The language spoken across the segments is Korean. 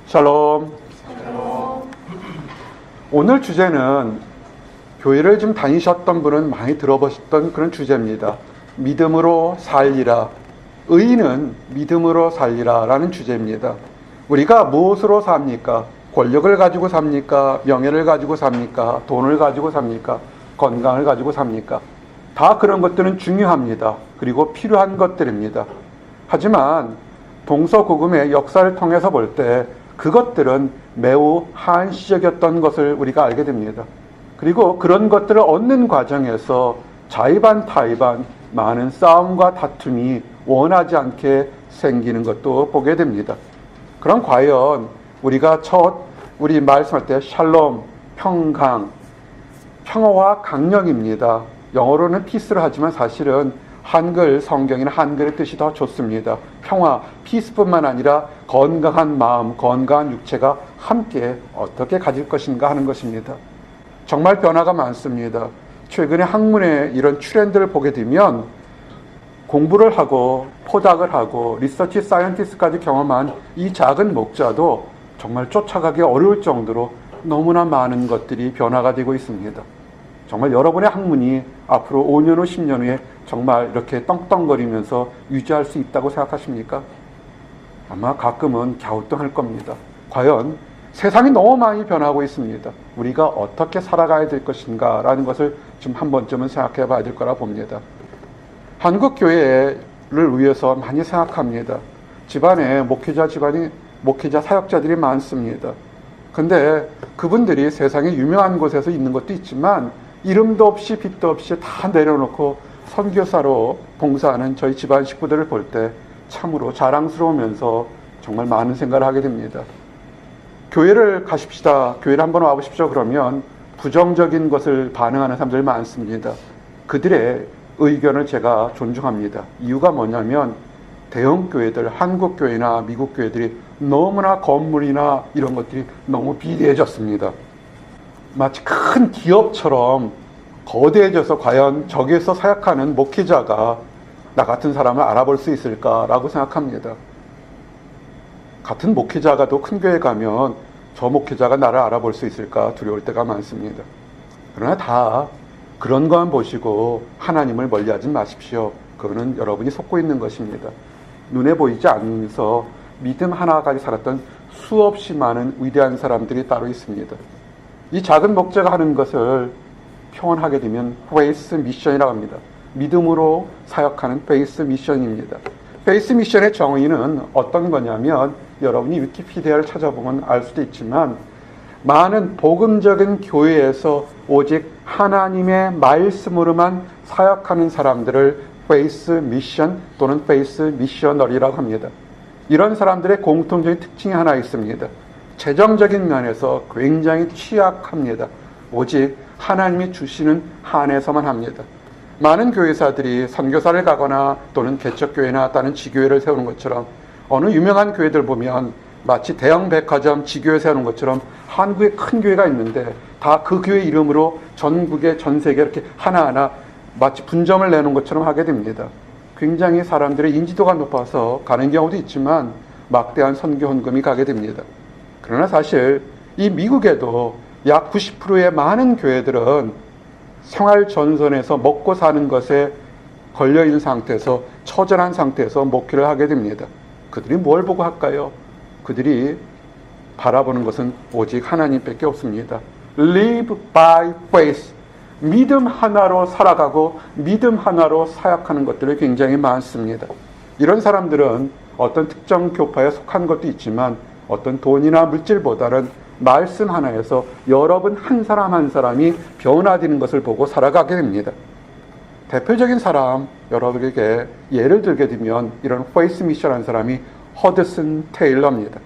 샬롬. 오늘 주제는 교회를 좀 다니셨던 분은 많이 들어보셨던 그런 주제입니다. 믿음으로 살리라. 의인은 믿음으로 살리라 라는 주제입니다. 우리가 무엇으로 삽니까? 권력을 가지고 삽니까? 명예를 가지고 삽니까? 돈을 가지고 삽니까? 건강을 가지고 삽니까? 다 그런 것들은 중요합니다. 그리고 필요한 것들입니다. 하지만 동서고금의 역사를 통해서 볼 때 그것들은 매우 한시적이었던 것을 우리가 알게 됩니다. 그리고 그런 것들을 얻는 과정에서 자의반타의반 많은 싸움과 다툼이 원하지 않게 생기는 것도 보게 됩니다. 그럼 과연 우리가 우리 말씀할 때 샬롬, 평강, 평화와 강령입니다. 영어로는 피스를 하지만 사실은 한글 성경이나 한글의 뜻이 더 좋습니다. 평화, 피스뿐만 아니라 건강한 마음, 건강한 육체가 함께 어떻게 가질 것인가 하는 것입니다. 정말 변화가 많습니다. 최근에 학문의 이런 트렌드를 보게 되면 공부를 하고 포닥을 하고 리서치 사이언티스트까지 경험한 이 작은 목자도 정말 쫓아가기 어려울 정도로 너무나 많은 것들이 변화가 되고 있습니다. 정말 여러분의 학문이 앞으로 5년 후, 10년 후에 정말 이렇게 떵떵거리면서 유지할 수 있다고 생각하십니까? 아마 가끔은 갸우뚱할 겁니다. 과연 세상이 너무 많이 변하고 있습니다. 우리가 어떻게 살아가야 될 것인가 라는 것을 좀 한 번쯤은 생각해 봐야 될 거라 봅니다. 한국 교회를 위해서 많이 생각합니다. 집안에 목회자 사역자들이 많습니다. 근데 그분들이 세상에 유명한 곳에서 있는 것도 있지만 이름도 없이 빛도 없이 다 내려놓고 선교사로 봉사하는 저희 집안 식구들을 볼 때 참으로 자랑스러우면서 정말 많은 생각을 하게 됩니다. 교회를 가십시다. 교회를 한번 와보십시오. 그러면 부정적인 것을 반응하는 사람들이 많습니다. 그들의 의견을 제가 존중합니다. 이유가 뭐냐면 대형 교회들, 한국 교회나 미국 교회들이 너무나 건물이나 이런 것들이 너무 비대해졌습니다. 마치 큰 기업처럼 거대해져서 과연 저기에서 사역하는 목회자가 나 같은 사람을 알아볼 수 있을까라고 생각합니다. 같은 목회자가도 큰 교회 가면 저 목회자가 나를 알아볼 수 있을까 두려울 때가 많습니다. 그러나 다 그런 것만 보시고 하나님을 멀리하지 마십시오. 그거는 여러분이 속고 있는 것입니다. 눈에 보이지 않으면서 믿음 하나까지 살았던 수없이 많은 위대한 사람들이 따로 있습니다. 이 작은 목자가 하는 것을 표현하게 되면 페이스 미션이라고 합니다. 믿음으로 사역하는 페이스 미션입니다. 페이스 미션의 정의는 어떤 거냐면 여러분이 위키피디아를 찾아보면 알 수도 있지만 많은 복음적인 교회에서 오직 하나님의 말씀으로만 사역하는 사람들을 페이스 미션 또는 페이스 미셔너리라고 합니다. 이런 사람들의 공통적인 특징이 하나 있습니다. 재정적인 면에서 굉장히 취약합니다. 오직 하나님이 주시는 한에서만 합니다. 많은 교회사들이 선교사를 가거나 또는 개척교회나 다른 지교회를 세우는 것처럼 어느 유명한 교회들 보면 마치 대형 백화점 지교회 세우는 것처럼 한국에 큰 교회가 있는데 다 그 교회 이름으로 전국에 전 세계 이렇게 하나하나 마치 분점을 내는 것처럼 하게 됩니다. 굉장히 사람들의 인지도가 높아서 가는 경우도 있지만 막대한 선교 헌금이 가게 됩니다. 그러나 사실 이 미국에도 약 90%의 많은 교회들은 생활 전선에서 먹고 사는 것에 걸려있는 상태에서 처절한 상태에서 목회를 하게 됩니다. 그들이 뭘 보고 할까요? 그들이 바라보는 것은 오직 하나님밖에 없습니다. Live by faith. 믿음 하나로 살아가고 믿음 하나로 사역하는 것들이 굉장히 많습니다. 이런 사람들은 어떤 특정 교파에 속한 것도 있지만 어떤 돈이나 물질보다는 말씀 하나에서 여러분 한 사람 한 사람이 변화되는 것을 보고 살아가게 됩니다. 대표적인 사람 여러분에게 예를 들게 되면 이런 페이스 미션한 사람이 허드슨 테일러입니다.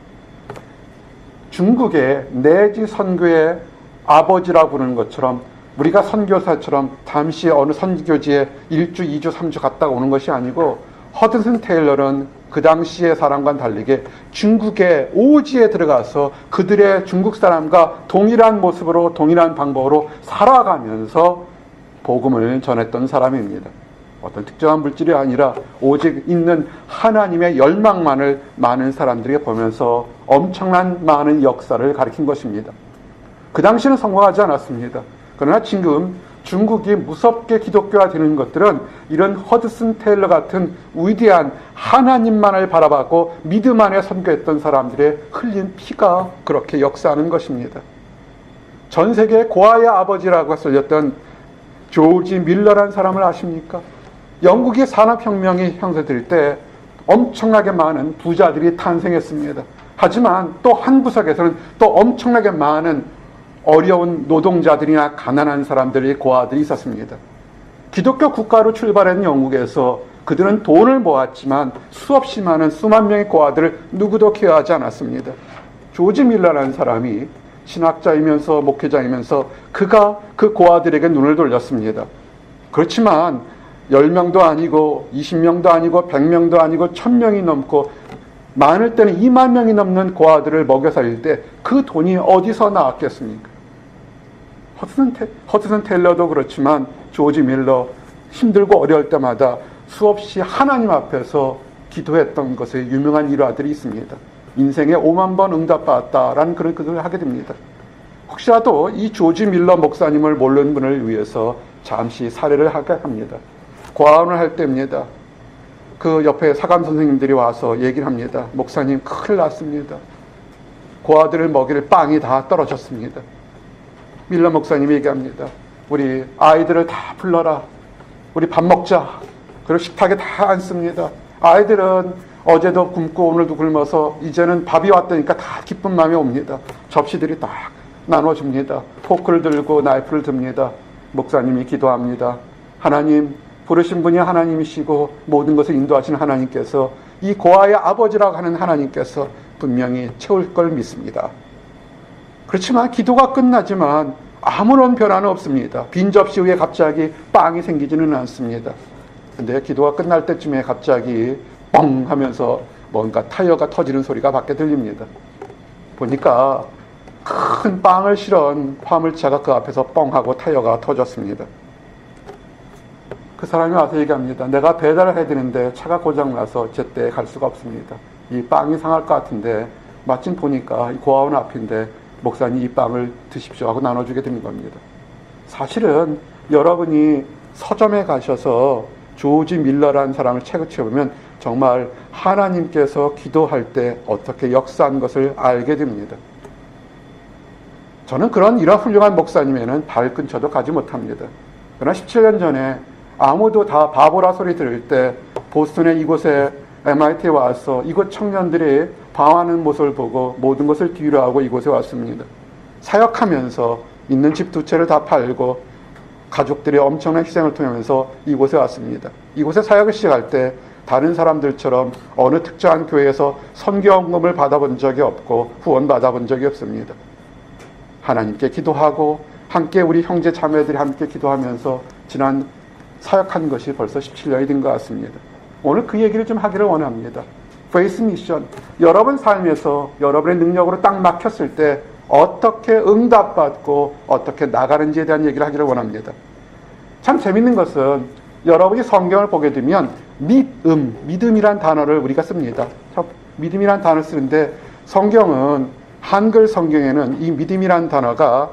중국의 내지 선교의 아버지라고 부르는 것처럼 우리가 선교사처럼 잠시 어느 선교지에 1주, 2주, 3주 갔다 오는 것이 아니고 허드슨 테일러는 그 당시의 사람과는 달리게 중국의 오지에 들어가서 그들의 중국 사람과 동일한 모습으로 동일한 방법으로 살아가면서 복음을 전했던 사람입니다. 어떤 특정한 물질이 아니라 오직 있는 하나님의 열망만을 많은 사람들이 보면서 엄청난 많은 역사를 가리킨 것입니다. 그 당시는 성공하지 않았습니다. 그러나 지금 중국이 무섭게 기독교화 되는 것들은 이런 허드슨 테일러 같은 위대한 하나님만을 바라보고 믿음 안에 선교했던 사람들의 흘린 피가 그렇게 역사하는 것입니다. 전 세계 고아의 아버지라고 쓸렸던 조지 밀러라는 사람을 아십니까? 영국의 산업혁명이 형성될 때 엄청나게 많은 부자들이 탄생했습니다. 하지만 또 한 구석에서는 또 엄청나게 많은 어려운 노동자들이나 가난한 사람들의 고아들이 있었습니다. 기독교 국가로 출발한 영국에서 그들은 돈을 모았지만 수없이 많은 수만 명의 고아들을 누구도 케어하지 않았습니다. 조지 밀러라는 사람이 신학자이면서 목회자이면서 그가 그 고아들에게 눈을 돌렸습니다. 그렇지만 10명도 아니고 20명도 아니고 100명도 아니고 1000명이 넘고 많을 때는 2만 명이 넘는 고아들을 먹여 살릴 때 그 돈이 어디서 나왔겠습니까? 허드슨 테일러도 그렇지만 조지 밀러 힘들고 어려울 때마다 수없이 하나님 앞에서 기도했던 것에 유명한 일화들이 있습니다. 인생에 5만 번 응답받았다라는 그런 글을 하게 됩니다. 혹시라도 이 조지 밀러 목사님을 모르는 분을 위해서 잠시 사례를 하게 합니다. 고아원을 할 때입니다. 그 옆에 사감 선생님들이 와서 얘기를 합니다. 목사님 큰일 났습니다. 고아들을 먹일 빵이 다 떨어졌습니다. 밀러 목사님이 얘기합니다. 우리 아이들을 다 불러라. 우리 밥 먹자. 그리고 식탁에 다 앉습니다. 아이들은 어제도 굶고 오늘도 굶어서 이제는 밥이 왔다니까 다 기쁜 마음이 옵니다. 접시들이 딱 나눠줍니다. 포크를 들고 나이프를 듭니다. 목사님이 기도합니다. 하나님, 부르신 분이 하나님이시고 모든 것을 인도하시는 하나님께서 이 고아의 아버지라고 하는 하나님께서 분명히 채울 걸 믿습니다. 그렇지만 기도가 끝나지만 아무런 변화는 없습니다. 빈 접시 위에 갑자기 빵이 생기지는 않습니다. 근데 기도가 끝날 때쯤에 갑자기 뻥 하면서 뭔가 타이어가 터지는 소리가 밖에 들립니다. 보니까 큰 빵을 실은 화물차가 그 앞에서 뻥 하고 타이어가 터졌습니다. 그 사람이 와서 얘기합니다. 내가 배달을 해야 되는데 차가 고장나서 제때 갈 수가 없습니다. 이 빵이 상할 것 같은데 마침 보니까 고아원 앞인데 목사님 이 빵을 드십시오 하고 나눠주게 되는 겁니다. 사실은 여러분이 서점에 가셔서 조지 밀러라는 사람을 책을 쳐보면 정말 하나님께서 기도할 때 어떻게 역사한 것을 알게 됩니다. 저는 이런 훌륭한 목사님에는 발 근처도 가지 못합니다. 그러나 17년 전에 아무도 다 바보라 소리 들을 때 보스턴의 이곳에 MIT에 와서 이곳 청년들이 방황하는 모습을 보고 모든 것을 뒤로 하고 이곳에 왔습니다. 사역하면서 있는 집 2채를 다 팔고 가족들이 엄청난 희생을 통하면서 이곳에 왔습니다. 이곳에 사역을 시작할 때 다른 사람들처럼 어느 특정한 교회에서 선교헌금을 받아본 적이 없고 후원 받아본 적이 없습니다. 하나님께 기도하고 함께 우리 형제 자매들이 함께 기도하면서 지난 사역한 것이 벌써 17년이 된 것 같습니다. 오늘 그 얘기를 좀 하기를 원합니다. 페이스 미션, 여러분 삶에서 여러분의 능력으로 딱 막혔을 때 어떻게 응답받고 어떻게 나가는지에 대한 얘기를 하기를 원합니다. 참 재밌는 것은 여러분이 성경을 보게 되면 믿음이란 단어를 우리가 씁니다. 믿음이란 단어를 쓰는데 성경은 한글 성경에는 이 믿음이란 단어가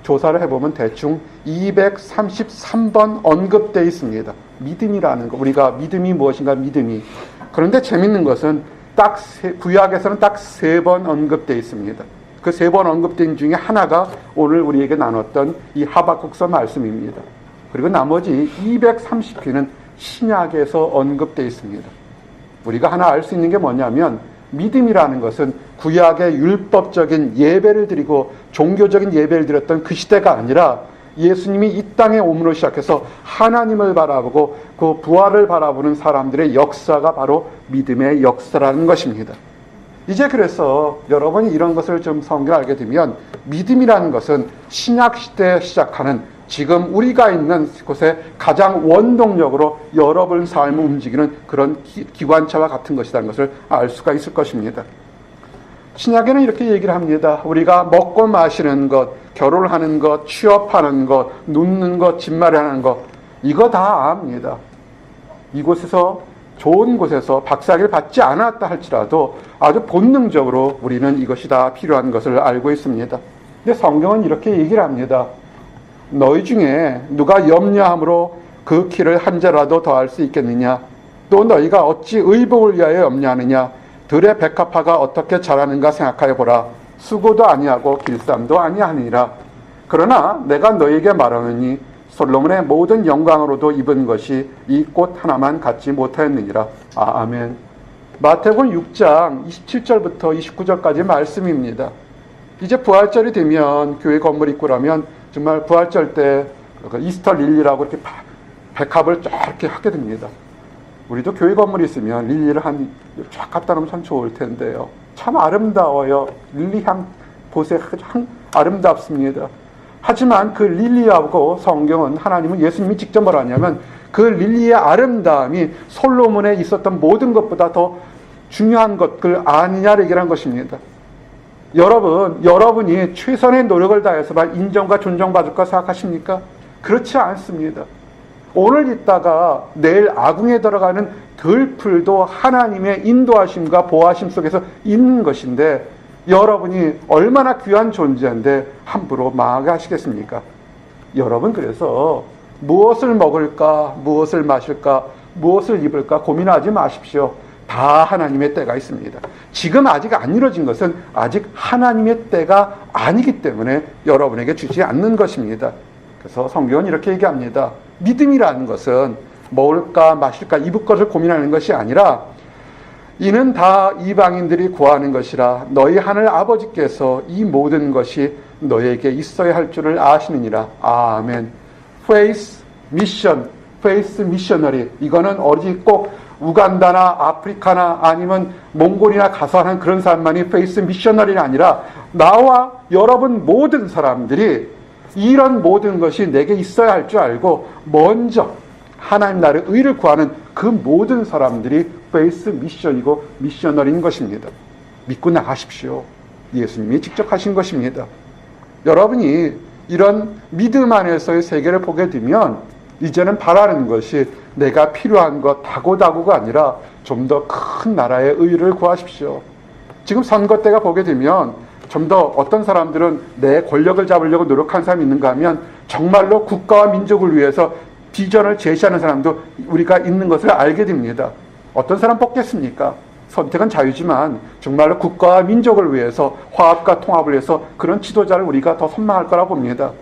조사를 해보면 대충 233번 언급되어 있습니다. 믿음이라는 거, 우리가 믿음이 무엇인가 믿음이. 그런데 재밌는 것은 구약에서는 딱 3번 언급되어 있습니다. 그 3번 언급된 중에 하나가 오늘 우리에게 나눴던 이 하박국서 말씀입니다. 그리고 나머지 230회는 신약에서 언급되어 있습니다. 우리가 하나 알 수 있는 게 뭐냐면 믿음이라는 것은 구약의 율법적인 예배를 드리고 종교적인 예배를 드렸던 그 시대가 아니라 예수님이 이 땅에 오므로 시작해서 하나님을 바라보고 그 부활을 바라보는 사람들의 역사가 바로 믿음의 역사라는 것입니다. 이제 그래서 여러분이 이런 것을 좀 성경을 알게 되면 믿음이라는 것은 신약 시대에 시작하는 지금 우리가 있는 곳에 가장 원동력으로 여러분 삶을 움직이는 그런 기관차와 같은 것이라는 것을 알 수가 있을 것입니다. 신약에는 이렇게 얘기를 합니다. 우리가 먹고 마시는 것, 결혼하는 것, 취업하는 것, 눕는 것, 집마련하는 것, 이거 다 압니다. 이곳에서 좋은 곳에서 박사학위를 받지 않았다 할지라도 아주 본능적으로 우리는 이것이 다 필요한 것을 알고 있습니다. 근데 성경은 이렇게 얘기를 합니다. 너희 중에 누가 염려함으로 그 키를 한 자라도 더할 수 있겠느냐? 또 너희가 어찌 의복을 위하여 염려하느냐? 들의 백합화가 어떻게 자라는가 생각하여 보라. 수고도 아니하고 길쌈도 아니하니라. 그러나 내가 너희에게 말하노니 솔로몬의 모든 영광으로도 입은 것이 이 꽃 하나만 갖지 못하였느니라. 아멘. 마태복음 6장 27절부터 29절까지 말씀입니다. 이제 부활절이 되면 교회 건물 입구라면 정말 부활절 때 이스터 릴리라고 이렇게 백합을 쫙 이렇게 하게 됩니다. 우리도 교회 건물이 있으면 릴리를 쫙 갖다 놓으면 참 좋을 텐데요. 참 아름다워요. 릴리 향 보세요. 참 아름답습니다. 하지만 그 릴리하고 성경은 하나님은 예수님이 직접 뭐라 하냐면 그 릴리의 아름다움이 솔로몬에 있었던 모든 것보다 더 중요한 것을 아니냐를 얘기한 것입니다. 여러분이 최선의 노력을 다해서만 인정과 존중받을 거 생각하십니까? 그렇지 않습니다. 오늘 있다가 내일 아궁에 들어가는 들풀도 하나님의 인도하심과 보호하심 속에서 있는 것인데 여러분이 얼마나 귀한 존재인데 함부로 망하게 하시겠습니까? 여러분 그래서 무엇을 먹을까, 무엇을 마실까, 무엇을 입을까 고민하지 마십시오. 다 하나님의 때가 있습니다. 지금 아직 안 이루어진 것은 아직 하나님의 때가 아니기 때문에 여러분에게 주지 않는 것입니다. 그래서 성경은 이렇게 얘기합니다. 믿음이라는 것은 먹을까 마실까 입을 것을 고민하는 것이 아니라 이는 다 이방인들이 구하는 것이라 너희 하늘 아버지께서 이 모든 것이 너희에게 있어야 할 줄을 아시느니라. 아멘. Faith Mission, Faith Missionary. 이거는 어디 꼭 우간다나 아프리카나 아니면 몽골이나 가서 하는 그런 사람만이 Faith Missionary가 아니라 나와 여러분 모든 사람들이 이런 모든 것이 내게 있어야 할 줄 알고 먼저 하나님 나라의 의를 구하는 그 모든 사람들이 페이스 미션이고 미셔너리인 것입니다. 믿고 나가십시오. 예수님이 직접 하신 것입니다. 여러분이 이런 믿음 안에서의 세계를 보게 되면 이제는 바라는 것이 내가 필요한 것 다고다고가 아니라 좀 더 큰 나라의 의를 구하십시오. 지금 선거 때가 보게 되면 좀 더 어떤 사람들은 내 권력을 잡으려고 노력하는 사람이 있는가 하면 정말로 국가와 민족을 위해서 비전을 제시하는 사람도 우리가 있는 것을 알게 됩니다. 어떤 사람 뽑겠습니까? 선택은 자유지만 정말로 국가와 민족을 위해서 화합과 통합을 위해서 그런 지도자를 우리가 더 선망할 거라고 봅니다.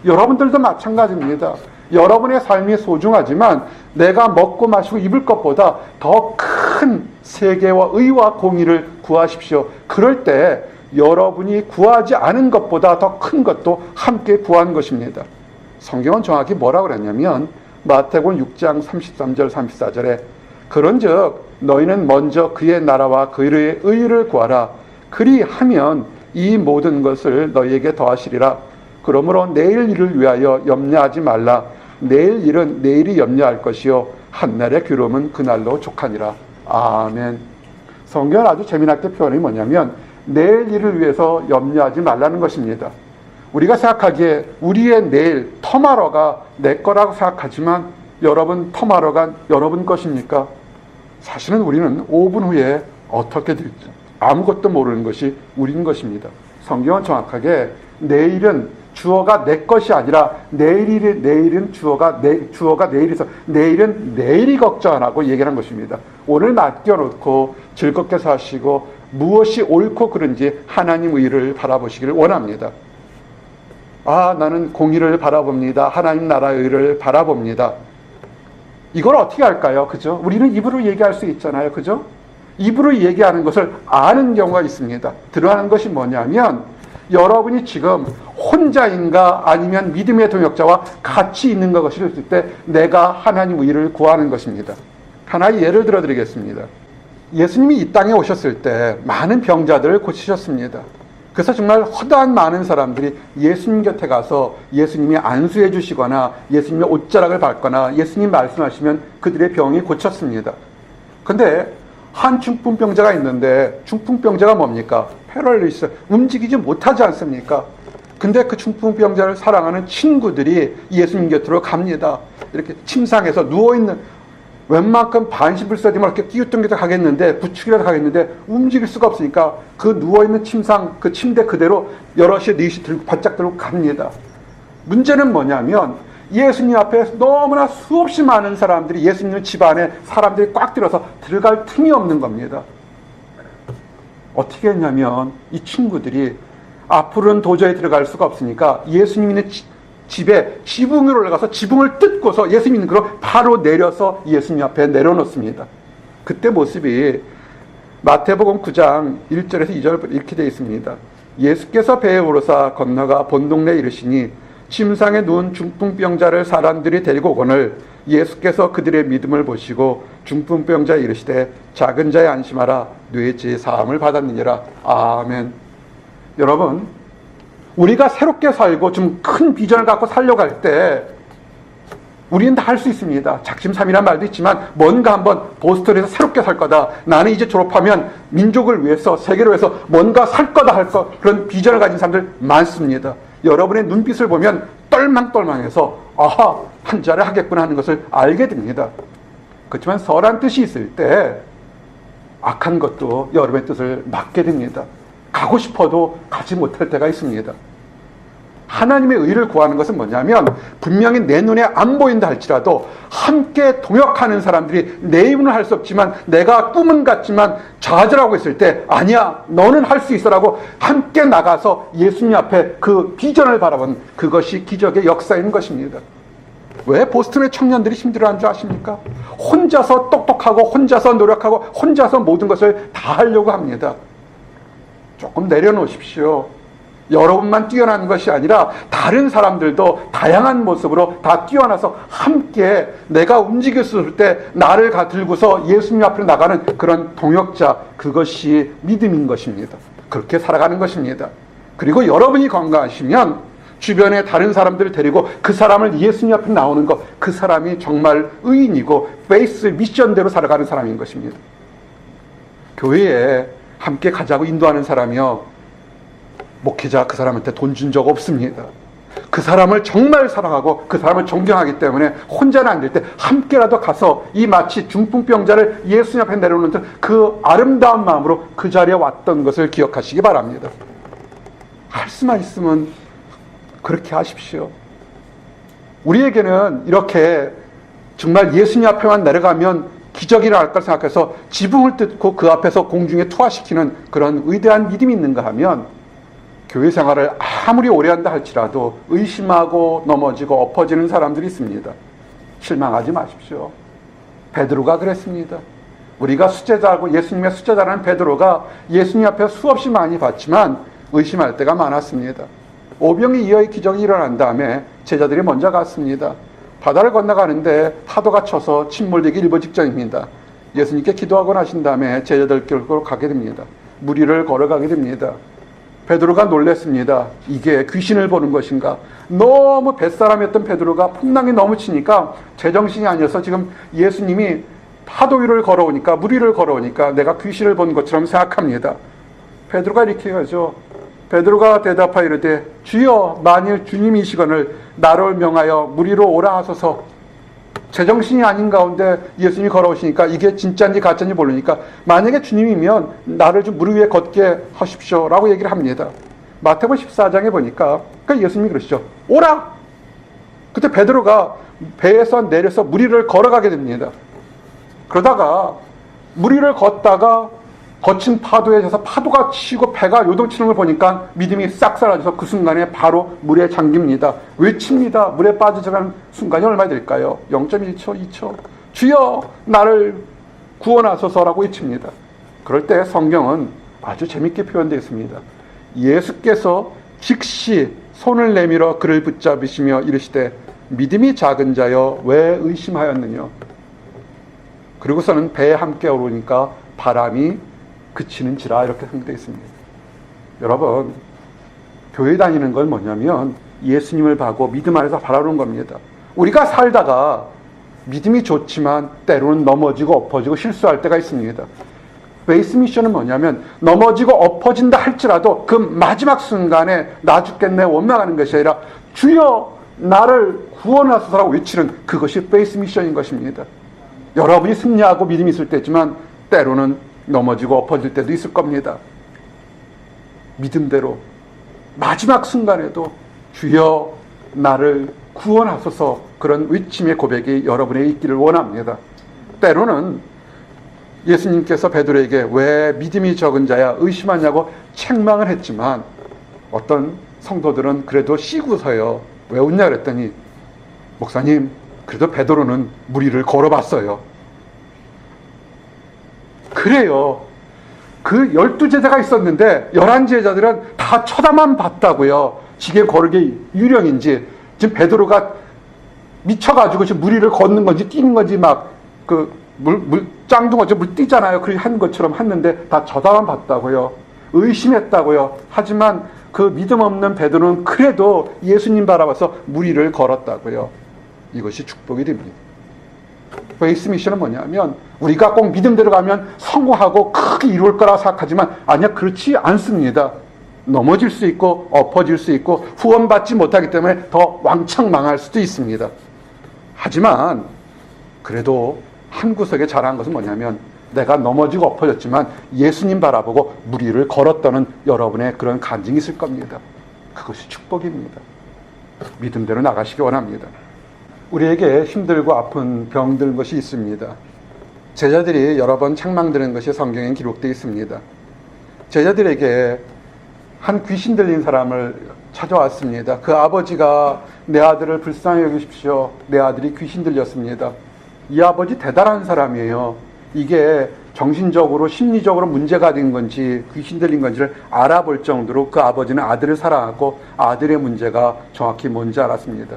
여러분들도 마찬가지입니다. 여러분의 삶이 소중하지만 내가 먹고 마시고 입을 것보다 더 큰 세계와 의와 공의를 구하십시오. 그럴 때 여러분이 구하지 않은 것보다 더 큰 것도 함께 구하는 것입니다. 성경은 정확히 뭐라고 그랬냐면 마태복음 6장 33절 34절에 그런즉 너희는 먼저 그의 나라와 그의 의를 구하라. 그리하면 이 모든 것을 너희에게 더하시리라. 그러므로 내일 일을 위하여 염려하지 말라. 내일 일은 내일이 염려할 것이요 한날의 괴로움은 그날로 족하니라. 아멘. 성경은 아주 재미나게 표현이 뭐냐면 내일 일을 위해서 염려하지 말라는 것입니다. 우리가 생각하기에 우리의 내일 터마로가 내 거라고 생각하지만 여러분 터마로가 여러분 것입니까? 사실은 우리는 5분 후에 어떻게 될지 아무것도 모르는 것이 우리인 것입니다. 성경은 정확하게 내일은 주어가 내 것이 아니라 내일은 주어가 내일에서 내일은 내일이 걱정 안 하고 얘기하는 것입니다. 오늘 맡겨놓고 즐겁게 사시고 무엇이 옳고 그른지 하나님 의를 바라보시기를 원합니다. 나는 공의를 바라봅니다. 하나님 나라의 의를 바라봅니다. 이걸 어떻게 할까요? 그죠? 우리는 입으로 얘기할 수 있잖아요. 그죠? 입으로 얘기하는 것을 아는 경우가 있습니다. 드러나는 것이 뭐냐면 여러분이 지금 혼자인가 아니면 믿음의 동역자와 같이 있는 것을 했을 때 내가 하나님 의를 구하는 것입니다. 하나의 예를 들어드리겠습니다. 예수님이 이 땅에 오셨을 때 많은 병자들을 고치셨습니다. 그래서 정말 허다한 많은 사람들이 예수님 곁에 가서 예수님이 안수해 주시거나 예수님의 옷자락을 밟거나 예수님 말씀하시면 그들의 병이 고쳤습니다. 근데 한 중풍병자가 있는데 중풍병자가 뭡니까? 패럴리시스, 움직이지 못하지 않습니까? 근데 그 중풍병자를 사랑하는 친구들이 예수님 곁으로 갑니다. 이렇게 침상에서 누워있는 웬만큼 반신불사디만 이렇게 끼우뚱기도 가겠는데, 부축이라도 가겠는데 움직일 수가 없으니까 그 누워있는 침상, 그 침대 그대로 여럿이 넷이 들고 바짝 들고 갑니다. 문제는 뭐냐면 예수님 앞에 너무나 수없이 많은 사람들이, 예수님 집 안에 사람들이 꽉 들어서 들어갈 틈이 없는 겁니다. 어떻게 했냐면 이 친구들이 앞으로는 도저히 들어갈 수가 없으니까 예수님 있는 집에 지붕 위로 올라가서 지붕을 뜯고서 예수님 있는 그로 바로 내려서 예수님 앞에 내려놓습니다. 그때 모습이 마태복음 9장 1절에서 2절 이렇게 되어 있습니다. 예수께서 배에 오르사 건너가 본 동네에 이르시니 침상에 누운 중풍병자를 사람들이 데리고 오거늘 예수께서 그들의 믿음을 보시고 중풍병자에 이르시되 작은 자의 안심하라 뇌의 죄 사함을 받았느니라. 아멘. 여러분, 우리가 새롭게 살고 좀 큰 비전을 갖고 살려고 할 때 우리는 다 할 수 있습니다. 작심삼일한 말도 있지만 뭔가 한번 보스턴에서 새롭게 살 거다. 나는 이제 졸업하면 민족을 위해서, 세계를 위해서 뭔가 살 거다 할 거, 그런 비전을 가진 사람들 많습니다. 여러분의 눈빛을 보면 떨망떨망해서 아하, 한 자리 하겠구나 하는 것을 알게 됩니다. 그렇지만 선한 뜻이 있을 때 악한 것도 여러분의 뜻을 막게 됩니다. 가고 싶어도 가지 못할 때가 있습니다. 하나님의 의를 구하는 것은 뭐냐면 분명히 내 눈에 안 보인다 할지라도 함께 동역하는 사람들이 내 힘은 할 수 없지만 내가 꿈은 같지만 좌절하고 있을 때 아니야 너는 할 수 있어라고 함께 나가서 예수님 앞에 그 비전을 바라보는 그것이 기적의 역사인 것입니다. 왜 보스턴의 청년들이 힘들어하는 줄 아십니까? 혼자서 똑똑하고 혼자서 노력하고 혼자서 모든 것을 다 하려고 합니다. 조금 내려놓으십시오. 여러분만 뛰어난 것이 아니라 다른 사람들도 다양한 모습으로 다 뛰어나서 함께 내가 움직일 수 있을 때 나를 들고서 예수님 앞으로 나가는 그런 동역자, 그것이 믿음인 것입니다. 그렇게 살아가는 것입니다. 그리고 여러분이 건강하시면 주변에 다른 사람들을 데리고 그 사람을 예수님 앞에 나오는 것, 그 사람이 정말 의인이고 페이스 미션대로 살아가는 사람인 것입니다. 교회에 함께 가자고 인도하는 사람이요, 목회자 그 사람한테 돈 준 적 없습니다. 그 사람을 정말 사랑하고 그 사람을 존경하기 때문에 혼자는 안 될 때 함께라도 가서 이 마치 중풍병자를 예수님 앞에 내려오는 그 아름다운 마음으로 그 자리에 왔던 것을 기억하시기 바랍니다. 할 수만 있으면 그렇게 하십시오. 우리에게는 이렇게 정말 예수님 앞에만 내려가면 기적이 일어날 걸 생각해서 지붕을 뜯고 그 앞에서 공중에 투하시키는 그런 위대한 믿음이 있는가 하면 교회 생활을 아무리 오래 한다 할지라도 의심하고 넘어지고 엎어지는 사람들이 있습니다. 실망하지 마십시오. 베드로가 그랬습니다. 우리가 수제자고 예수님의 수제자라는 베드로가 예수님 앞에 수없이 많이 봤지만 의심할 때가 많았습니다. 오병이 이어의 기적이 일어난 다음에 제자들이 먼저 갔습니다. 바다를 건너가는데 파도가 쳐서 침몰되기 일보 직전입니다. 예수님께 기도하고 나신 다음에 제자들께로 가게 됩니다. 물 위를 걸어가게 됩니다. 베드로가 놀랐습니다. 이게 귀신을 보는 것인가? 너무 뱃사람이었던 베드로가 풍랑이 너무 치니까 제정신이 아니어서 지금 예수님이 파도 위를 걸어오니까, 물 위를 걸어오니까 내가 귀신을 본 것처럼 생각합니다. 베드로가 이렇게 하죠. 베드로가 대답하여 이르되 주여 만일 주님이시거늘 나를 명하여 물 위로 오라 하소서. 제정신이 아닌 가운데 예수님이 걸어오시니까 이게 진짜인지 가짜인지 모르니까 만약에 주님이면 나를 좀 물 위에 걷게 하십시오 라고 얘기를 합니다. 마태복음 14장에 보니까 그러니까 예수님이 그러시죠. 오라! 그때 베드로가 배에서 내려서 물 위를 걸어가게 됩니다. 그러다가 물 위를 걷다가 거친 파도에 져서 파도가 치고 배가 요동치는 걸 보니까 믿음이 싹 사라져서 그 순간에 바로 물에 잠깁니다. 외칩니다. 물에 빠져들어가는 순간이 얼마 될까요? 0.1초, 2초. 주여 나를 구원하소서라고 외칩니다. 그럴 때 성경은 아주 재밌게 표현되어 있습니다. 예수께서 즉시 손을 내밀어 그를 붙잡으시며 이르시되 믿음이 작은 자여 왜 의심하였느냐. 그리고서는 배에 함께 오르니까 바람이 그치는지라 이렇게 생각되어 있습니다. 여러분, 교회 다니는 건 뭐냐면 예수님을 보고 믿음 안에서 바라보는 겁니다. 우리가 살다가 믿음이 좋지만 때로는 넘어지고 엎어지고 실수할 때가 있습니다. 베이스 미션은 뭐냐면 넘어지고 엎어진다 할지라도 그 마지막 순간에 나 죽겠네 원망하는 것이 아니라 주여 나를 구원하소서라고 외치는 그것이 베이스 미션인 것입니다. 여러분이 승리하고 믿음이 있을 때지만 때로는 넘어지고 엎어질 때도 있을 겁니다. 믿음대로 마지막 순간에도 주여 나를 구원하소서, 그런 외침의 고백이 여러분의 있기를 원합니다. 때로는 예수님께서 베드로에게 왜 믿음이 적은 자야 의심하냐고 책망을 했지만 어떤 성도들은 그래도 쉬고서요. 왜 웃냐 그랬더니 목사님 그래도 베드로는 무리를 걸어봤어요. 그래요. 그 12제자가 있었는데 11제자들은 다 쳐다만 봤다고요. 지게 거르기 유령인지 지금 베드로가 미쳐가지고 지금 무리를 걷는 건지 뛰는 건지 막 짱둥어죠. 물 뛰잖아요. 그렇게 한 것처럼 했는데 다 쳐다만 봤다고요. 의심했다고요. 하지만 그 믿음 없는 베드로는 그래도 예수님 바라봐서 무리를 걸었다고요. 이것이 축복이 됩니다. 베이스 미션은 뭐냐면 우리가 꼭 믿음대로 가면 성공하고 크게 이룰 거라 생각하지만 아니야, 그렇지 않습니다. 넘어질 수 있고 엎어질 수 있고 후원받지 못하기 때문에 더 왕창 망할 수도 있습니다. 하지만 그래도 한 구석에 잘한 것은 뭐냐면 내가 넘어지고 엎어졌지만 예수님 바라보고 무리를 걸었다는 여러분의 그런 간증이 있을 겁니다. 그것이 축복입니다. 믿음대로 나가시기 원합니다. 우리에게 힘들고 아픈 병든 것이 있습니다. 제자들이 여러 번 책망드는 것이 성경에 기록되어 있습니다. 제자들에게 한 귀신 들린 사람을 찾아왔습니다. 그 아버지가 내 아들을 불쌍히 여기십시오. 내 아들이 귀신 들렸습니다. 이 아버지 대단한 사람이에요. 이게 정신적으로 심리적으로 문제가 된 건지 귀신 들린 건지를 알아볼 정도로 그 아버지는 아들을 사랑하고 아들의 문제가 정확히 뭔지 알았습니다.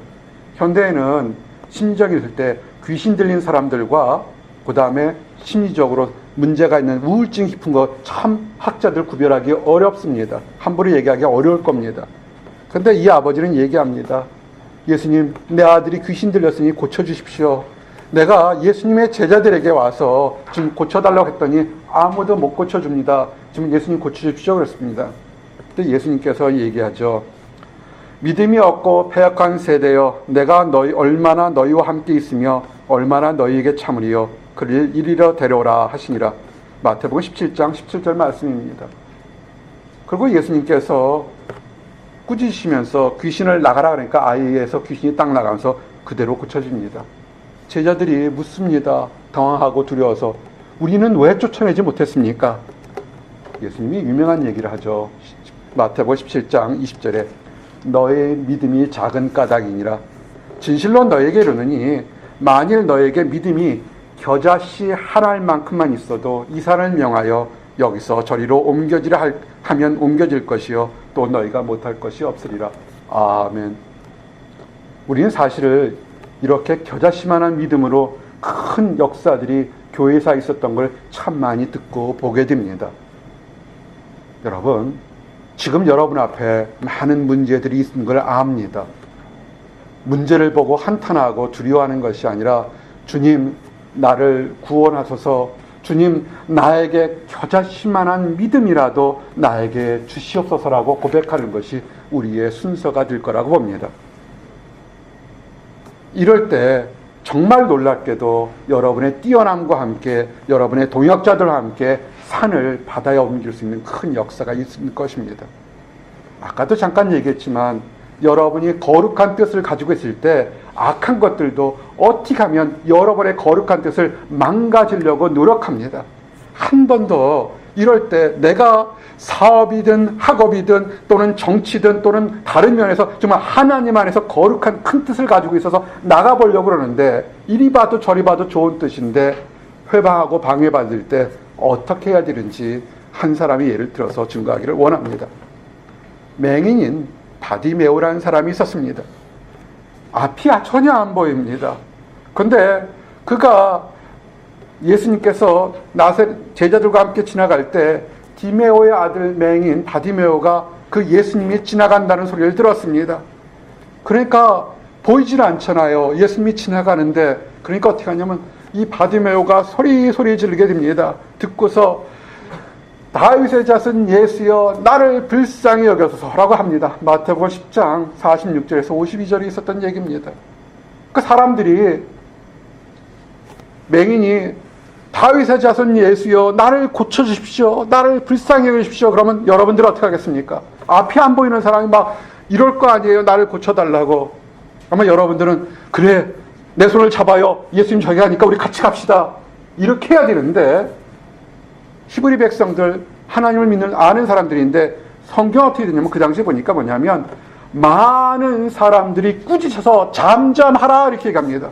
현대에는 심리적이 있을 때 귀신 들린 사람들과 그 다음에 심리적으로 문제가 있는 우울증 깊은 거 참 학자들 구별하기 어렵습니다. 함부로 얘기하기 어려울 겁니다. 그런데 이 아버지는 얘기합니다. 예수님, 내 아들이 귀신 들렸으니 고쳐주십시오. 내가 예수님의 제자들에게 와서 좀 고쳐달라고 했더니 아무도 못 고쳐줍니다. 지금 예수님 고쳐주십시오 그랬습니다. 그때 예수님께서 얘기하죠. 믿음이 없고 패역한 세대여, 내가 얼마나 너희와 함께 있으며 얼마나 너희에게 참으리요. 그를 이리로 데려오라 하시니라. 마태복음 17장 17절 말씀입니다. 그리고 예수님께서 꾸짖으시면서 귀신을 나가라 그러니까 아이에서 귀신이 딱 나가면서 그대로 고쳐집니다. 제자들이 묻습니다. 당황하고 두려워서 우리는 왜 쫓아내지 못했습니까? 예수님이 유명한 얘기를 하죠. 마태복음 17장 20절에 너의 믿음이 작은 까닭이니라. 진실로 너에게 이르노니 만일 너에게 믿음이 겨자씨 한 알만큼만 있어도 이 산을 명하여 여기서 저리로 옮겨지라 하면 옮겨질 것이요 또 너희가 못할 것이 없으리라. 아멘. 우리는 사실을 이렇게 겨자씨만한 믿음으로 큰 역사들이 교회에서 있었던 걸 참 많이 듣고 보게 됩니다. 여러분, 지금 여러분 앞에 많은 문제들이 있는 걸 압니다. 문제를 보고 한탄하고 두려워하는 것이 아니라 주님 나를 구원하소서, 주님 나에게 겨자씨만한 믿음이라도 나에게 주시옵소서라고 고백하는 것이 우리의 순서가 될 거라고 봅니다. 이럴 때 정말 놀랍게도 여러분의 뛰어남과 함께 여러분의 동역자들과 함께 산을 바다에 옮길 수 있는 큰 역사가 있을 것입니다. 아까도 잠깐 얘기했지만 여러분이 거룩한 뜻을 가지고 있을 때 악한 것들도 어떻게 하면 여러분의 거룩한 뜻을 망가지려고 노력합니다. 한 번 더 이럴 때 내가 사업이든 학업이든 또는 정치든 또는 다른 면에서 정말 하나님 안에서 거룩한 큰 뜻을 가지고 있어서 나가보려고 그러는데 이리 봐도 저리 봐도 좋은 뜻인데 회방하고 방해받을 때 어떻게 해야 되는지 한 사람이 예를 들어서 증거하기를 원합니다. 맹인인 바디메오라는 사람이 있었습니다. 앞이 전혀 안 보입니다. 근데 그가 예수님께서 제자들과 함께 지나갈 때 디메오의 아들 맹인 바디메오가 그 예수님이 지나간다는 소리를 들었습니다. 그러니까 보이질 않잖아요. 예수님이 지나가는데. 그러니까 어떻게 하냐면 이 바디메오가 소리 지르게 됩니다. 듣고서 다윗의 자손 예수여 나를 불쌍히 여겨소서라고 합니다. 마태복음 10장 46절에서 52절에 있었던 얘기입니다. 그 사람들이 맹인이 다윗의 자손 예수여 나를 고쳐주십시오. 나를 불쌍히 여기십시오. 그러면 여러분들은 어떻게 하겠습니까? 앞이 안 보이는 사람이 막 이럴 거 아니에요. 나를 고쳐달라고. 아마 여러분들은 그래 내 손을 잡아요. 예수님 저기 하니까 우리 같이 갑시다. 이렇게 해야 되는데 히브리 백성들 하나님을 믿는 아는 사람들인데 성경 어떻게 되냐면 그 당시에 보니까 뭐냐면 많은 사람들이 꾸짖어서 잠잠하라 이렇게 얘기합니다.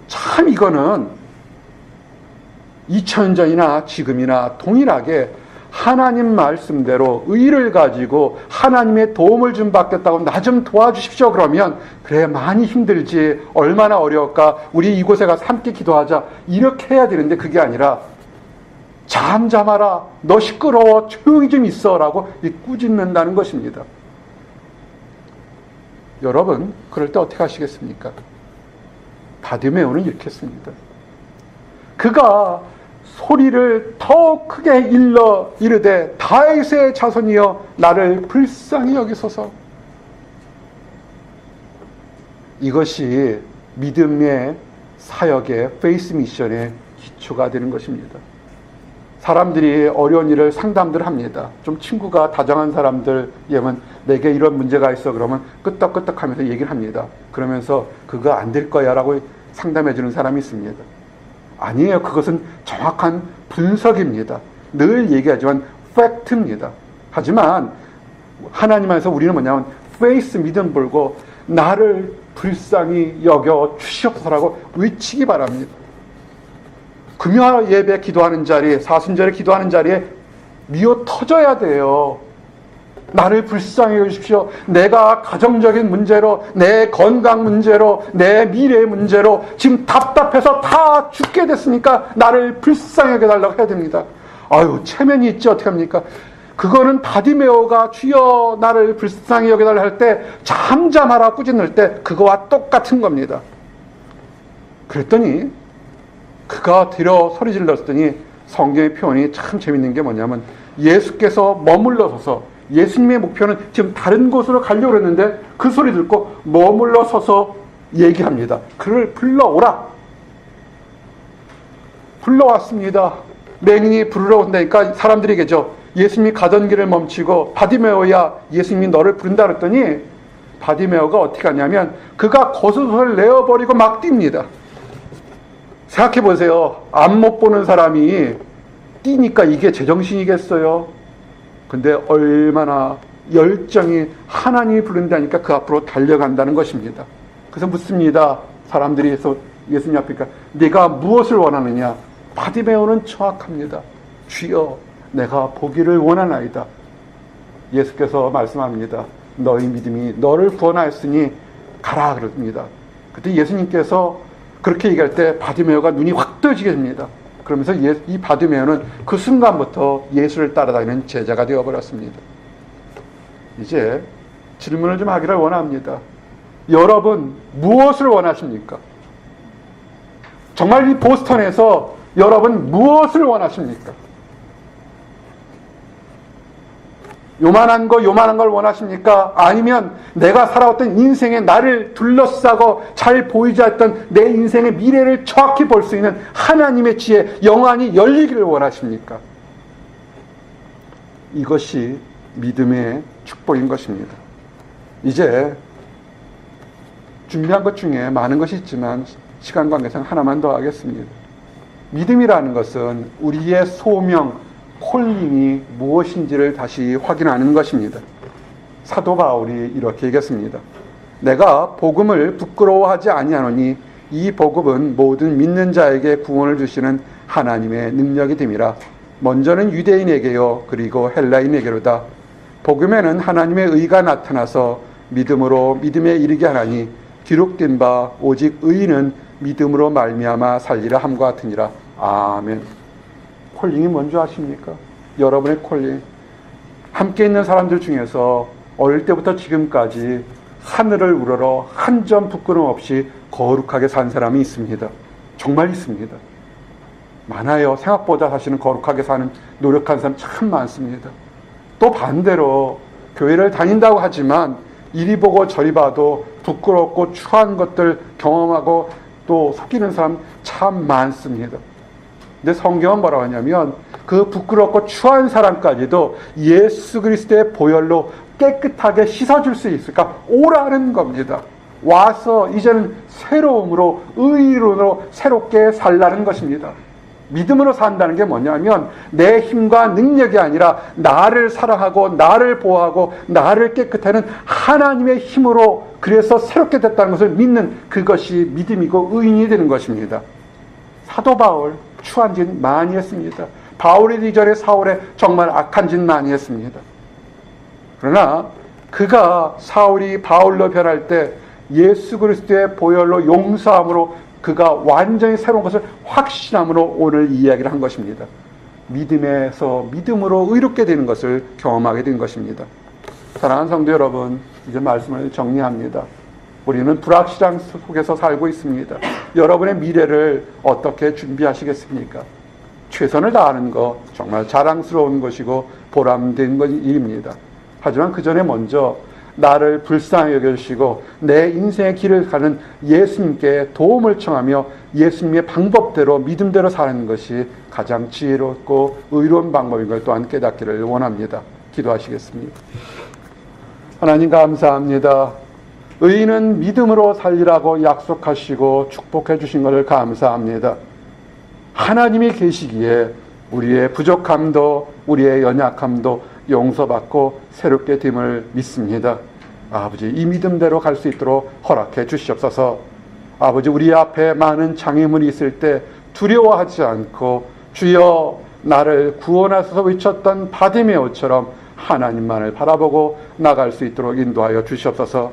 참 이거는 2000년 전이나 지금이나 동일하게 하나님 말씀대로 의를 가지고 하나님의 도움을 좀 받겠다고 나 좀 도와주십시오 그러면 그래 많이 힘들지 얼마나 어려울까 우리 이곳에 가서 함께 기도하자 이렇게 해야 되는데 그게 아니라 잠잠하라 너 시끄러워 조용히 좀 있어 라고 꾸짖는다는 것입니다. 여러분 그럴 때 어떻게 하시겠습니까? 바디메오는 이렇게 했습니다. 그가 소리를 더 크게 일러 이르되 다윗의 자손이여 나를 불쌍히 여기소서. 이것이 믿음의 사역의 페이스 미션의 기초가 되는 것입니다. 사람들이 어려운 일을 상담들 합니다. 좀 친구가 다정한 사람들 예면 내게 이런 문제가 있어 그러면 끄떡끄떡 하면서 얘기를 합니다. 그러면서 그거 안 될 거야 라고 상담해 주는 사람이 있습니다. 아니에요. 그것은 정확한 분석입니다. 늘 얘기하지만 팩트입니다. 하지만 하나님 안에서 우리는 뭐냐면 페이스 믿음 보고 나를 불쌍히 여겨 주시옵소서라고 외치기 바랍니다. 금요 예배 기도하는 자리에 사순절에 기도하는 자리에 미어 터져야 돼요. 나를 불쌍히 여기십시오. 내가 가정적인 문제로 내 건강 문제로 내 미래 문제로 지금 답답해서 다 죽게 됐으니까 나를 불쌍히 여겨달라고 해야 됩니다. 아유 체면이 있지 어떻게 합니까? 그거는 바디메오가 주여 나를 불쌍히 여겨달라 할 때 잠잠하라 꾸짖을 때 그거와 똑같은 겁니다. 그랬더니 그가 들여 소리 질렀더니 성경의 표현이 참 재밌는 게 뭐냐면 예수께서 머물러 서서 예수님의 목표는 지금 다른 곳으로 가려고 했는데 그 소리 듣고 머물러 서서 얘기합니다. 그를 불러오라. 불러왔습니다. 맹인이 부르러 온다니까 사람들이겠죠. 예수님이 가던 길을 멈추고 바디메오야 예수님이 너를 부른다 그랬더니 바디메오가 어떻게 하냐면 그가 겉옷을 내어버리고 막 뜁니다. 생각해 보세요. 앞 못 보는 사람이 뛰니까 이게 제정신이겠어요? 근데 얼마나 열정이 하나님이 부른다니까 그 앞으로 달려간다는 것입니다. 그래서 묻습니다. 사람들이 예수님 앞이니까 네가 무엇을 원하느냐? 바디메오는 정확합니다. 주여 내가 보기를 원하나이다. 예수께서 말씀합니다. 너희 믿음이 너를 구원하였으니 가라 그럽니다. 그때 예수님께서 그렇게 얘기할 때 바디메오가 눈이 확 떠지게 됩니다. 그러면서 이 바디메오는 그 순간부터 예수를 따라다니는 제자가 되어버렸습니다. 이제 질문을 좀 하기를 원합니다. 여러분 무엇을 원하십니까? 정말 이 보스턴에서 여러분 무엇을 원하십니까? 요만한 걸 원하십니까? 아니면 내가 살아왔던 인생의 나를 둘러싸고 잘 보이지 않던 내 인생의 미래를 정확히 볼 수 있는 하나님의 지혜, 영안이 열리기를 원하십니까? 이것이 믿음의 축복인 것입니다. 이제 준비한 것 중에 많은 것이 있지만 시간 관계상 하나만 더 하겠습니다. 믿음이라는 것은 우리의 소명, 콜링이 무엇인지를 다시 확인하는 것입니다. 사도 바울이 이렇게 얘기했습니다. 내가 복음을 부끄러워하지 아니하노니 이 복음은 모든 믿는 자에게 구원을 주시는 하나님의 능력이 됨이라. 먼저는 유대인에게요 그리고 헬라인에게로다. 복음에는 하나님의 의가 나타나서 믿음으로 믿음에 이르게 하나니 기록된 바 오직 의인은 믿음으로 말미암아 살리라 함과 같으니라. 아멘. 콜링이 뭔지 아십니까? 여러분의 콜링. 함께 있는 사람들 중에서 어릴 때부터 지금까지 하늘을 우러러 한 점 부끄럼 없이 거룩하게 산 사람이 있습니다. 정말 있습니다. 많아요. 생각보다 사실은 거룩하게 사는 노력한 사람 참 많습니다. 또 반대로 교회를 다닌다고 하지만 이리 보고 저리 봐도 부끄럽고 추한 것들 경험하고 또 속이는 사람 참 많습니다. 근데 성경은 뭐라고 하냐면 그 부끄럽고 추한 사람까지도 예수 그리스도의 보혈로 깨끗하게 씻어줄 수 있을까? 오라는 겁니다. 와서 이제는 새로움으로 의로로 새롭게 살라는 것입니다. 믿음으로 산다는 게 뭐냐면 내 힘과 능력이 아니라 나를 사랑하고 나를 보호하고 나를 깨끗하는 하나님의 힘으로 그래서 새롭게 됐다는 것을 믿는 그것이 믿음이고 의인이 되는 것입니다. 사도 바울 추한 짓 많이 했습니다. 바울이 이전에 사울에 정말 악한 짓 많이 했습니다. 그러나 그가 사울이 바울로 변할 때 예수 그리스도의 보혈로 용서함으로 그가 완전히 새로운 것을 확신함으로 오늘 이야기를 한 것입니다. 믿음에서 믿음으로 의롭게 되는 것을 경험하게 된 것입니다. 사랑하는 성도 여러분, 이제 말씀을 정리합니다. 우리는 불확실함 속에서 살고 있습니다. 여러분의 미래를 어떻게 준비하시겠습니까? 최선을 다하는 것 정말 자랑스러운 것이고 보람된 일입니다. 하지만 그 전에 먼저 나를 불쌍히 여겨주시고 내 인생의 길을 가는 예수님께 도움을 청하며 예수님의 방법대로 믿음대로 사는 것이 가장 지혜롭고 의로운 방법인 걸 또한 깨닫기를 원합니다. 기도하시겠습니다. 하나님 감사합니다. 의인은 믿음으로 살리라고 약속하시고 축복해 주신 것을 감사합니다. 하나님이 계시기에 우리의 부족함도 우리의 연약함도 용서받고 새롭게 됨을 믿습니다. 아버지, 이 믿음대로 갈 수 있도록 허락해 주시옵소서. 아버지, 우리 앞에 많은 장애물이 있을 때 두려워하지 않고 주여 나를 구원하소서 외쳤던 바디메오처럼 하나님만을 바라보고 나갈 수 있도록 인도하여 주시옵소서.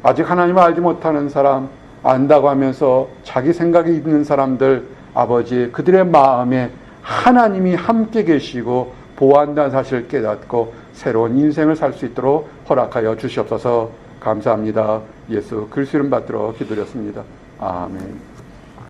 아직 하나님을 알지 못하는 사람, 안다고 하면서 자기 생각이 있는 사람들, 아버지 그들의 마음에 하나님이 함께 계시고 보호한다는 사실을 깨닫고 새로운 인생을 살 수 있도록 허락하여 주시옵소서. 감사합니다. 예수 그리스도 이름 받들어 기도드렸습니다. 아멘.